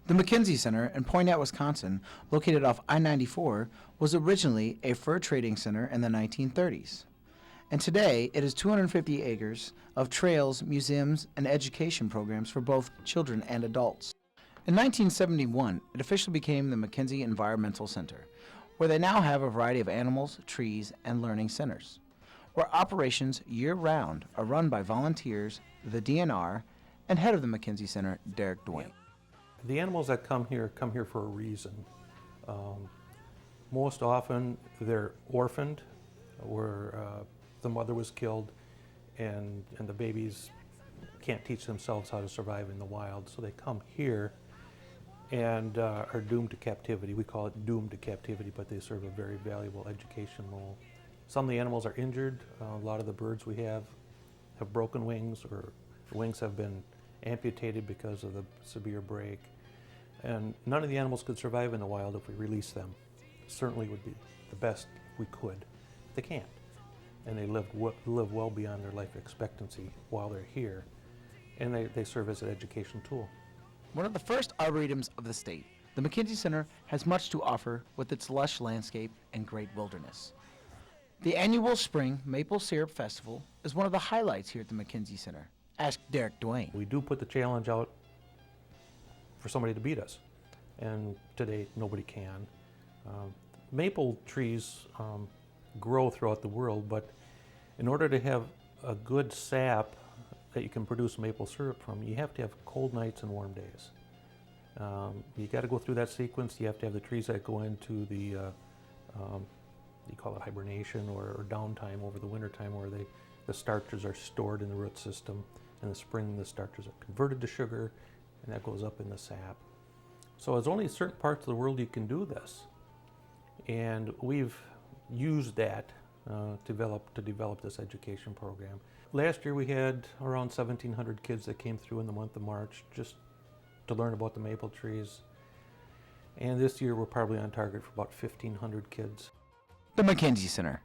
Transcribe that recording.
The Mackenzie Center in Poynette, Wisconsin, located off I-94, was originally a fur trading center in the 1930s. And today, it is 250 acres of trails, museums, and education programs for both children and adults. In 1971, it officially became the Mackenzie Environmental Center, where they now have a variety of animals, trees, and learning centers, where operations year-round are run by volunteers, the DNR, and head of the Mackenzie Center, Derek Duane. The animals that come here for a reason. Most often they're orphaned, where the mother was killed and the babies can't teach themselves how to survive in the wild, so they come here and are doomed to captivity. We call it doomed to captivity, but they serve a very valuable education role. Some of the animals are injured. A lot of the birds we have broken wings, or the wings have been amputated because of the severe break. And none of the animals could survive in the wild if we released them. Certainly would be the best we could. They can't. And they live well beyond their life expectancy while they're here. And they serve as an education tool. One of the first arboretums of the state, the Mackenzie Center has much to offer with its lush landscape and great wilderness. The annual Spring Maple Syrup Festival is one of the highlights here at the Mackenzie Center. Ask Derek Duane. We do put the challenge out for somebody to beat us, and to date nobody can. Maple trees grow throughout the world, but in order to have a good sap that you can produce maple syrup from, you have to have cold nights and warm days. You got to go through that sequence. You have to have the trees that go into the you call it hibernation or downtime over the winter time, where the starches are stored in the root system. In the spring, the starches are converted to sugar, and that goes up in the sap. So it's only certain parts of the world you can do this. And we've used that to develop this education program. Last year we had around 1,700 kids that came through in the month of March just to learn about the maple trees. And this year we're probably on target for about 1,500 kids. The Mackenzie Center.